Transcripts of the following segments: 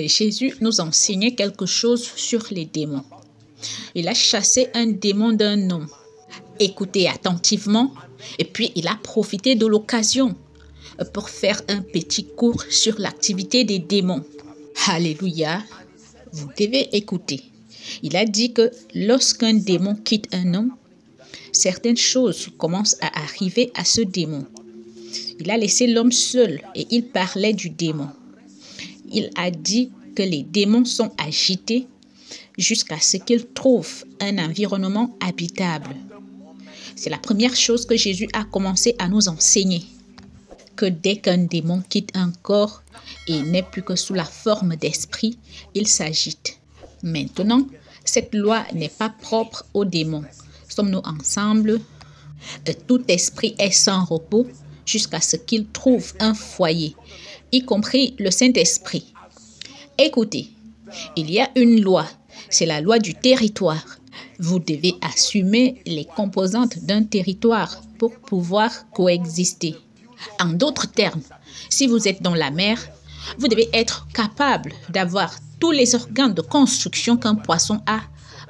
Jésus nous enseignait quelque chose sur les démons. Il a chassé un démon d'un homme. Écoutez attentivement et puis il a profité de l'occasion pour faire un petit cours sur l'activité des démons. Alléluia, vous devez écouter. Il a dit que lorsqu'un démon quitte un homme, certaines choses commencent à arriver à ce démon. Il a laissé l'homme seul et il parlait du démon. Il a dit que les démons sont agités jusqu'à ce qu'ils trouvent un environnement habitable. C'est la première chose que Jésus a commencé à nous enseigner. Que dès qu'un démon quitte un corps et n'est plus que sous la forme d'esprit, il s'agite. Maintenant, cette loi n'est pas propre aux démons. Sommes-nous ensemble? Tout esprit est sans repos jusqu'à ce qu'il trouve un foyer, y compris le Saint-Esprit. Écoutez, il y a une loi, c'est la loi du territoire. Vous devez assumer les composantes d'un territoire pour pouvoir coexister. En d'autres termes, si vous êtes dans la mer, vous devez être capable d'avoir tous les organes de construction qu'un poisson a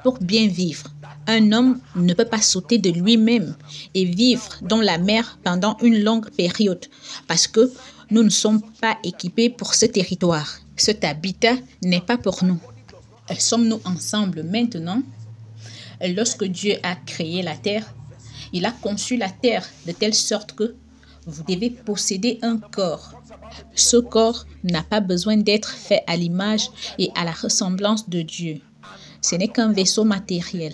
pour bien vivre. Un homme ne peut pas sauter de lui-même et vivre dans la mer pendant une longue période parce que nous ne sommes pas équipés pour ce territoire. Cet habitat n'est pas pour nous. Sommes-nous ensemble maintenant? Lorsque Dieu a créé la terre, il a conçu la terre de telle sorte que vous devez posséder un corps. Ce corps n'a pas besoin d'être fait à l'image et à la ressemblance de Dieu. Ce n'est qu'un vaisseau matériel.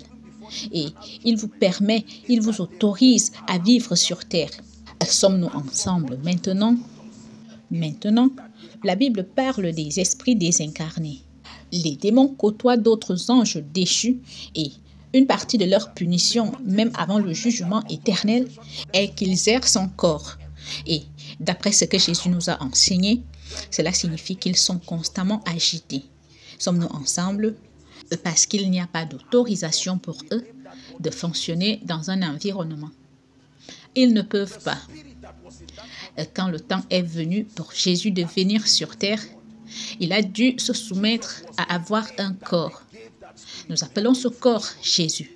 Et il vous permet, il vous autorise à vivre sur terre. Sommes-nous ensemble maintenant? Maintenant, la Bible parle des esprits désincarnés. Les démons côtoient d'autres anges déchus et une partie de leur punition, même avant le jugement éternel, est qu'ils errent son corps. Et d'après ce que Jésus nous a enseigné, cela signifie qu'ils sont constamment agités. Sommes-nous ensemble? Parce qu'il n'y a pas d'autorisation pour eux de fonctionner dans un environnement. Ils ne peuvent pas. Quand le temps est venu pour Jésus de venir sur terre, il a dû se soumettre à avoir un corps. Nous appelons ce corps Jésus.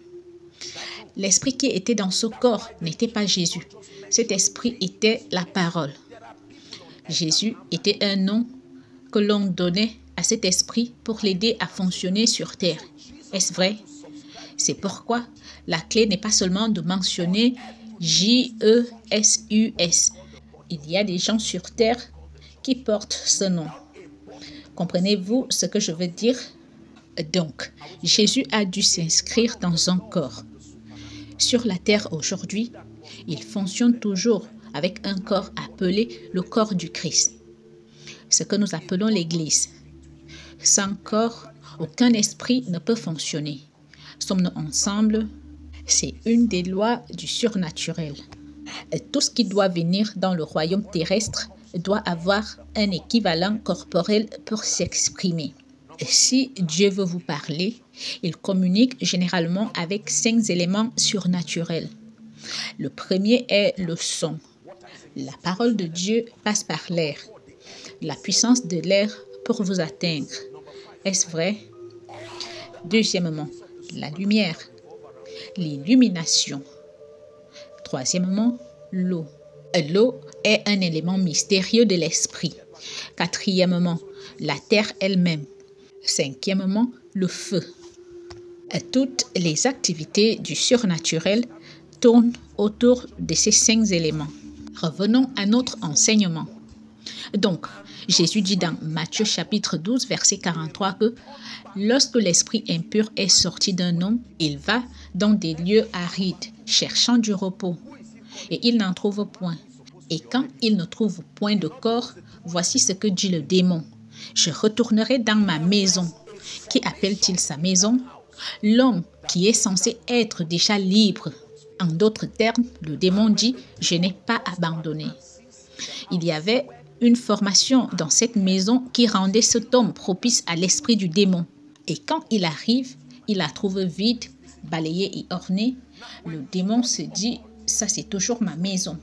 L'esprit qui était dans ce corps n'était pas Jésus. Cet esprit était la parole. Jésus était un nom que l'on donnait à cet esprit pour l'aider à fonctionner sur terre. Est-ce vrai? C'est pourquoi la clé n'est pas seulement de mentionner J-E-S-U-S. Il y a des gens sur terre qui portent ce nom. Comprenez-vous ce que je veux dire? Donc, Jésus a dû s'inscrire dans un corps. Sur la terre aujourd'hui, il fonctionne toujours avec un corps appelé le corps du Christ. Ce que nous appelons l'Église. Sans corps, aucun esprit ne peut fonctionner. Sommes-nous ensemble? C'est une des lois du surnaturel. Tout ce qui doit venir dans le royaume terrestre doit avoir un équivalent corporel pour s'exprimer. Si Dieu veut vous parler, il communique généralement avec 5 éléments surnaturels. Le premier est le son. La parole de Dieu passe par l'air. La puissance de l'air pour vous atteindre. Est-ce vrai? Deuxièmement, la lumière, l'illumination. Troisièmement, l'eau. L'eau est un élément mystérieux de l'esprit. Quatrièmement, la terre elle-même. Cinquièmement, le feu. Toutes les activités du surnaturel tournent autour de ces 5 éléments. Revenons à notre enseignement. Donc, Jésus dit dans Matthieu chapitre 12, verset 43 que lorsque l'esprit impur est sorti d'un homme, il va dans des lieux arides, cherchant du repos, et il n'en trouve point. Et quand il ne trouve point de corps, voici ce que dit le démon. Je retournerai dans ma maison. Qui appelle-t-il sa maison? L'homme qui est censé être déjà libre. En d'autres termes, le démon dit « Je n'ai pas abandonné ». Il y avait une formation dans cette maison qui rendait cet homme propice à l'esprit du démon. Et quand il arrive, il la trouve vide, balayée et ornée. Le démon se dit « Ça, c'est toujours ma maison ».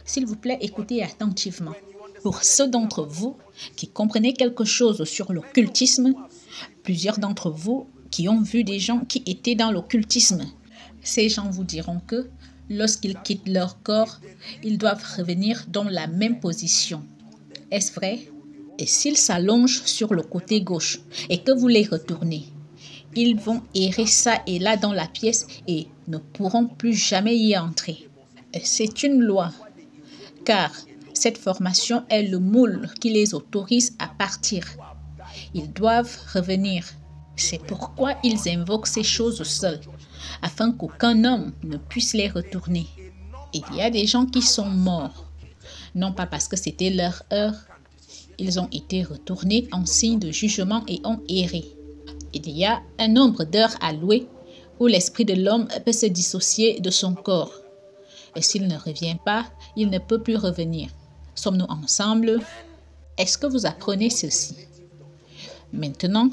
S'il vous plaît, écoutez attentivement. Pour ceux d'entre vous qui comprenaient quelque chose sur l'occultisme, plusieurs d'entre vous qui ont vu des gens qui étaient dans l'occultisme, ces gens vous diront que lorsqu'ils quittent leur corps, ils doivent revenir dans la même position. Est-ce vrai? Et s'ils s'allongent sur le côté gauche et que vous les retournez, ils vont errer ça et là dans la pièce et ne pourront plus jamais y entrer. C'est une loi, car cette formation est le moule qui les autorise à partir. Ils doivent revenir. C'est pourquoi ils invoquent ces choses seuls, afin qu'aucun homme ne puisse les retourner. Il y a des gens qui sont morts, non pas parce que c'était leur heure, ils ont été retournés en signe de jugement et ont erré. Il y a un nombre d'heures allouées où l'esprit de l'homme peut se dissocier de son corps. Et s'il ne revient pas, il ne peut plus revenir. Sommes-nous ensemble? Est-ce que vous apprenez ceci? Maintenant,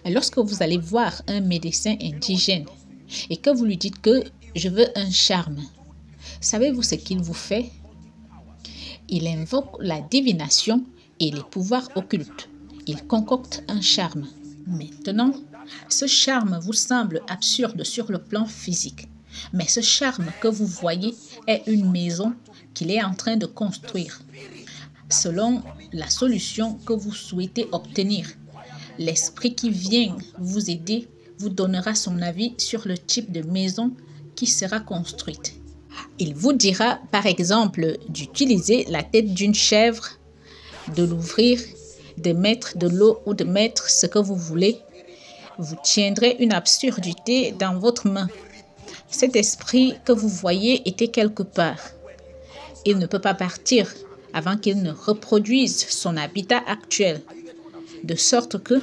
lorsque vous allez voir un médecin indigène et que vous lui dites que je veux un charme, savez-vous ce qu'il vous fait? Il invoque la divination et les pouvoirs occultes. Il concocte un charme. Maintenant, ce charme vous semble absurde sur le plan physique. Mais ce charme que vous voyez est une maison qu'il est en train de construire. Selon la solution que vous souhaitez obtenir, l'esprit qui vient vous aider vous donnera son avis sur le type de maison qui sera construite. Il vous dira, par exemple, d'utiliser la tête d'une chèvre, de l'ouvrir, de mettre de l'eau ou de mettre ce que vous voulez. Vous tiendrez une absurdité dans votre main. Cet esprit que vous voyez était quelque part. Il ne peut pas partir avant qu'il ne reproduise son habitat actuel. De sorte que,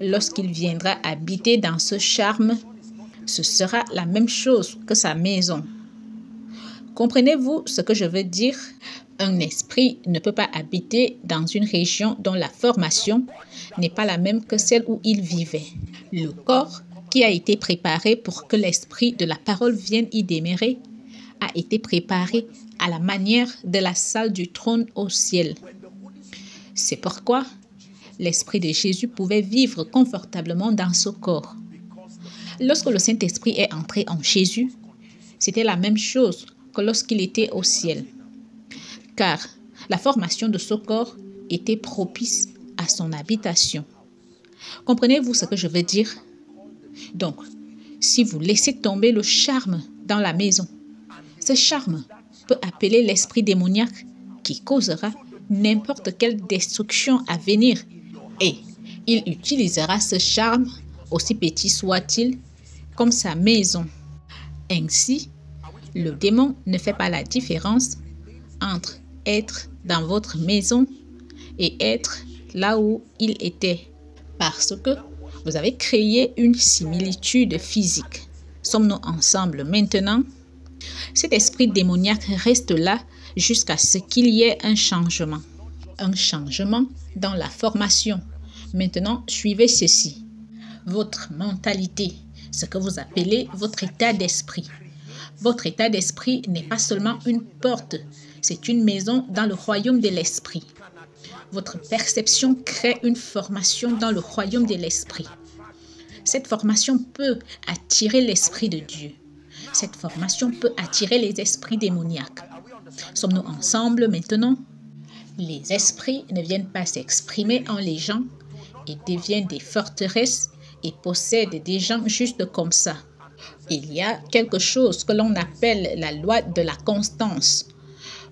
lorsqu'il viendra habiter dans ce charme, ce sera la même chose que sa maison. Comprenez-vous ce que je veux dire? Un esprit ne peut pas habiter dans une région dont la formation n'est pas la même que celle où il vivait. Le corps qui a été préparé pour que l'esprit de la parole vienne y demeurer a été préparé à la manière de la salle du trône au ciel. C'est pourquoi l'esprit de Jésus pouvait vivre confortablement dans ce corps. Lorsque le Saint-Esprit est entré en Jésus, c'était la même chose que lorsqu'il était au ciel. Car la formation de ce corps était propice à son habitation. Comprenez-vous ce que je veux dire? Donc, si vous laissez tomber le charme dans la maison, ce charme peut appeler l'esprit démoniaque qui causera n'importe quelle destruction à venir. Et il utilisera ce charme, aussi petit soit-il, comme sa maison. Ainsi, le démon ne fait pas la différence entre être dans votre maison et être là où il était. Parce que vous avez créé une similitude physique. Sommes-nous ensemble maintenant? Cet esprit démoniaque reste là jusqu'à ce qu'il y ait un changement. Un changement dans la formation. Maintenant, suivez ceci. Votre mentalité, ce que vous appelez votre état d'esprit. Votre état d'esprit n'est pas seulement une porte, c'est une maison dans le royaume de l'esprit. Votre perception crée une formation dans le royaume de l'esprit. Cette formation peut attirer l'esprit de Dieu. Cette formation peut attirer les esprits démoniaques. Sommes-nous ensemble maintenant? Les esprits ne viennent pas s'exprimer en les gens et deviennent des forteresses et possèdent des gens juste comme ça. Il y a quelque chose que l'on appelle la loi de la constance.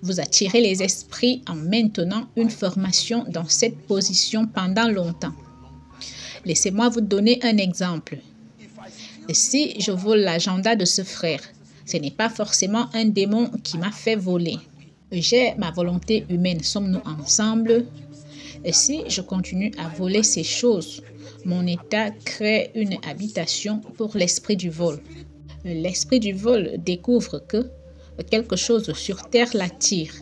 Vous attirez les esprits en maintenant une formation dans cette position pendant longtemps. Laissez-moi vous donner un exemple. Si je vole l'agenda de ce frère, ce n'est pas forcément un démon qui m'a fait voler. J'ai ma volonté humaine. Sommes-nous ensemble? Et si je continue à voler ces choses, mon état crée une habitation pour l'esprit du vol. L'esprit du vol découvre que quelque chose sur terre l'attire.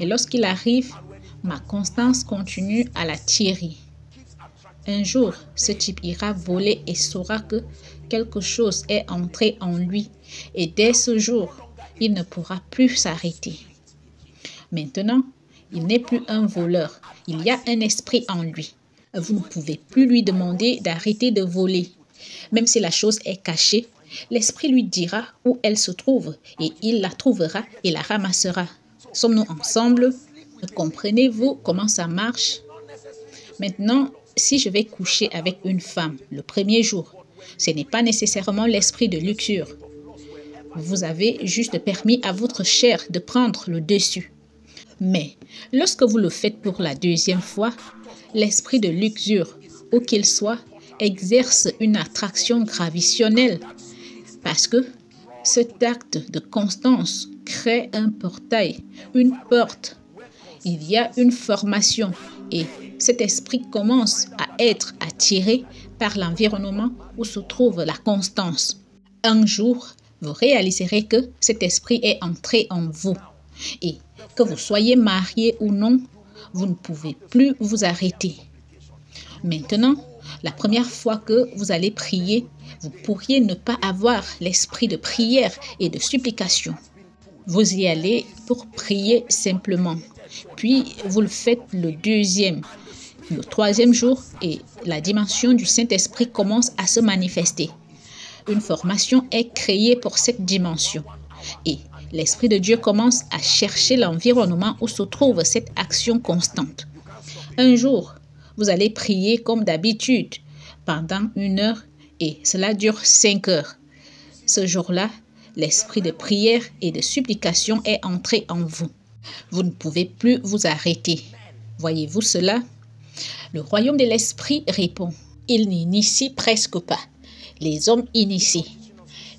Et lorsqu'il arrive, ma constance continue à l'attirer. Un jour, ce type ira voler et saura que quelque chose est entré en lui. Et dès ce jour, il ne pourra plus s'arrêter. Maintenant, Il n'est plus un voleur. Il y a un esprit en lui. Vous ne pouvez plus lui demander d'arrêter de voler. Même si la chose est cachée, l'esprit lui dira où elle se trouve et il la trouvera et la ramassera. Sommes-nous ensemble? Comprenez-vous comment ça marche? Maintenant, si je vais coucher avec une femme le premier jour, ce n'est pas nécessairement l'esprit de luxure. Vous avez juste permis à votre chair de prendre le dessus. Mais lorsque vous le faites pour la deuxième fois, l'esprit de luxure, où qu'il soit, exerce une attraction gravitationnelle parce que cet acte de constance crée un portail, une porte. Il y a une formation et cet esprit commence à être attiré par l'environnement où se trouve la constance. Un jour, vous réaliserez que cet esprit est entré en vous et que vous soyez marié ou non, vous ne pouvez plus vous arrêter. Maintenant, la première fois que vous allez prier, vous pourriez ne pas avoir l'esprit de prière et de supplication. Vous y allez pour prier simplement. Puis, vous le faites le deuxième, le troisième jour et la dimension du Saint-Esprit commence à se manifester. Une formation est créée pour cette dimension et l'Esprit de Dieu commence à chercher l'environnement où se trouve cette action constante. Un jour, vous allez prier comme d'habitude pendant 1 heure et cela dure 5 heures. Ce jour-là, l'esprit de prière et de supplication est entré en vous. Vous ne pouvez plus vous arrêter. Voyez-vous cela? Le royaume de l'esprit répond. Il n'initie presque pas. Les hommes initient.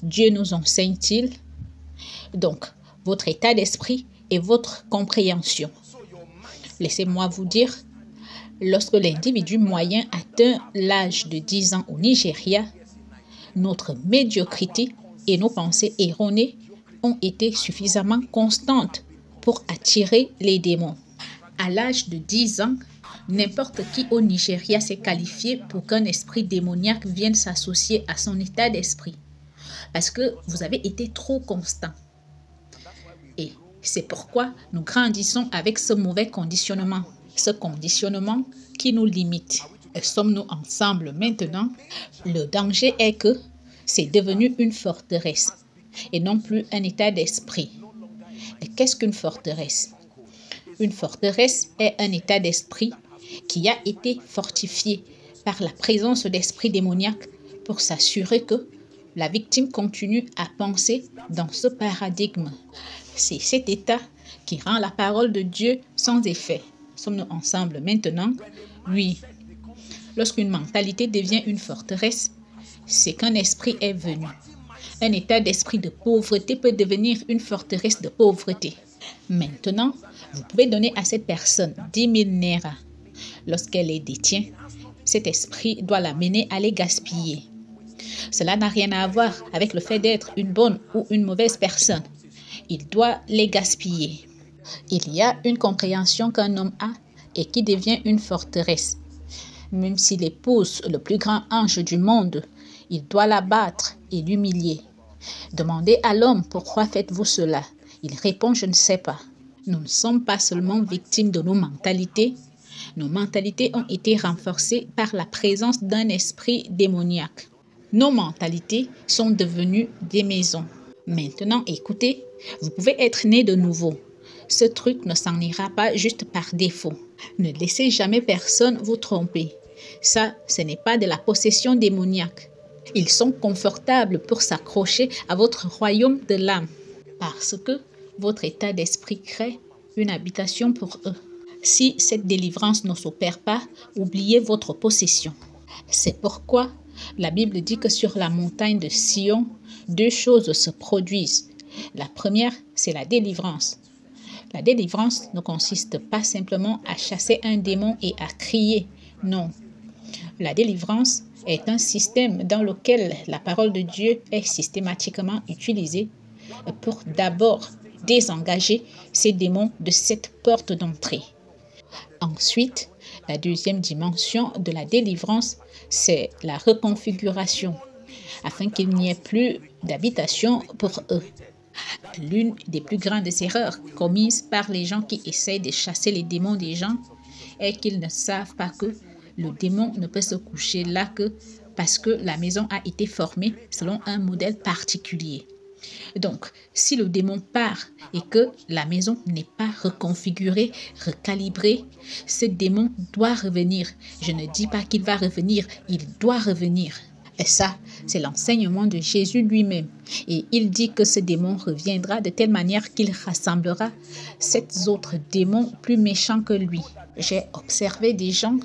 Dieu nous enseigne-t-il? Donc, votre état d'esprit et votre compréhension. Laissez-moi vous dire, lorsque l'individu moyen atteint l'âge de 10 ans au Nigeria, notre médiocrité et nos pensées erronées ont été suffisamment constantes pour attirer les démons. À l'âge de 10 ans, n'importe qui au Nigeria s'est qualifié pour qu'un esprit démoniaque vienne s'associer à son état d'esprit. Parce que vous avez été trop constant. Et c'est pourquoi nous grandissons avec ce mauvais conditionnement. Ce conditionnement qui nous limite. Sommes-nous ensemble maintenant? Le danger est que c'est devenu une forteresse et non plus un état d'esprit. Et qu'est-ce qu'une forteresse? Une forteresse est un état d'esprit qui a été fortifié par la présence d'esprits démoniaques pour s'assurer que la victime continue à penser dans ce paradigme. C'est cet état qui rend la parole de Dieu sans effet. Sommes-nous ensemble maintenant? Oui. Lorsqu'une mentalité devient une forteresse, c'est qu'un esprit est venu. Un état d'esprit de pauvreté peut devenir une forteresse de pauvreté. Maintenant, vous pouvez donner à cette personne 10 000 naira. Lorsqu'elle les détient, cet esprit doit l'amener à les gaspiller. Cela n'a rien à voir avec le fait d'être une bonne ou une mauvaise personne. Il doit les gaspiller. Il y a une compréhension qu'un homme a et qui devient une forteresse. Même s'il épouse le plus grand ange du monde, il doit l'abattre et l'humilier. Demandez à l'homme pourquoi faites-vous cela. Il répond je ne sais pas. Nous ne sommes pas seulement victimes de nos mentalités ont été renforcées par la présence d'un esprit démoniaque. Nos mentalités sont devenues des maisons. Maintenant, écoutez, vous pouvez être né de nouveau. Ce truc ne s'en ira pas juste par défaut. Ne laissez jamais personne vous tromper. Ça, ce n'est pas de la possession démoniaque. Ils sont confortables pour s'accrocher à votre royaume de l'âme parce que votre état d'esprit crée une habitation pour eux. Si cette délivrance ne s'opère pas, oubliez votre possession. C'est pourquoi la Bible dit que sur la montagne de Sion, 2 choses se produisent. La première, c'est la délivrance. La délivrance ne consiste pas simplement à chasser un démon et à crier. Non. La délivrance est un système dans lequel la parole de Dieu est systématiquement utilisée pour d'abord désengager ces démons de cette porte d'entrée. Ensuite, la deuxième dimension de la délivrance, c'est la reconfiguration, afin qu'il n'y ait plus d'habitation pour eux. L'une des plus grandes erreurs commises par les gens qui essayent de chasser les démons des gens est qu'ils ne savent pas que le démon ne peut se coucher là que parce que la maison a été formée selon un modèle particulier. Donc, si le démon part et que la maison n'est pas reconfigurée, recalibrée, ce démon doit revenir. Je ne dis pas qu'il va revenir, il doit revenir. Et ça, c'est l'enseignement de Jésus lui-même. Et il dit que ce démon reviendra de telle manière qu'il rassemblera 7 autres démons plus méchants que lui. J'ai observé des gens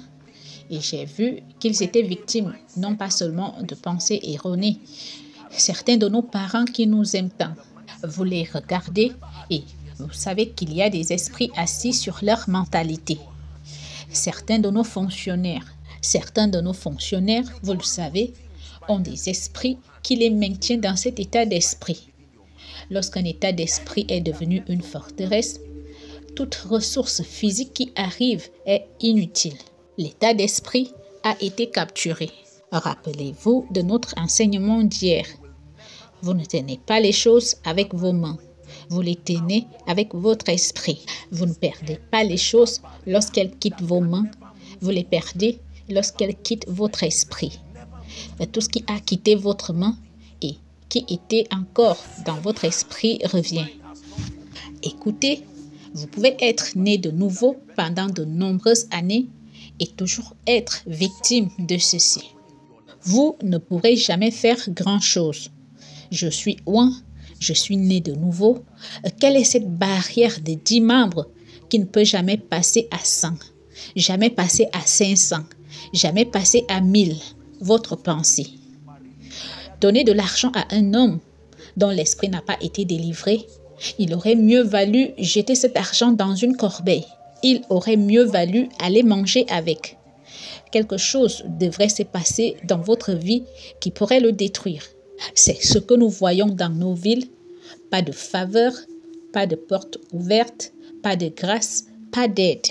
et j'ai vu qu'ils étaient victimes, non pas seulement de pensées erronées. Certains de nos parents qui nous aiment tant, vous les regardez et vous savez qu'il y a des esprits assis sur leur mentalité. Certains de nos fonctionnaires, vous le savez, ont des esprits qui les maintiennent dans cet état d'esprit. Lorsqu'un état d'esprit est devenu une forteresse, toute ressource physique qui arrive est inutile. L'état d'esprit a été capturé. Rappelez-vous de notre enseignement d'hier. Vous ne tenez pas les choses avec vos mains. Vous les tenez avec votre esprit. Vous ne perdez pas les choses lorsqu'elles quittent vos mains. Vous les perdez lorsqu'elles quittent votre esprit. Tout ce qui a quitté votre main et qui était encore dans votre esprit revient. Écoutez, vous pouvez être né de nouveau pendant de nombreuses années et toujours être victime de ceci. Vous ne pourrez jamais faire grand-chose. Je suis ouin, je suis né de nouveau. Quelle est cette barrière de 10 membres qui ne peut jamais passer à 100, jamais passer à 500, jamais passer à 1000? Votre pensée. Donner de l'argent à un homme dont l'esprit n'a pas été délivré, il aurait mieux valu jeter cet argent dans une corbeille. Il aurait mieux valu aller manger avec. Quelque chose devrait se passer dans votre vie qui pourrait le détruire. C'est ce que nous voyons dans nos villes. Pas de faveur, pas de porte ouverte, pas de grâce, pas d'aide.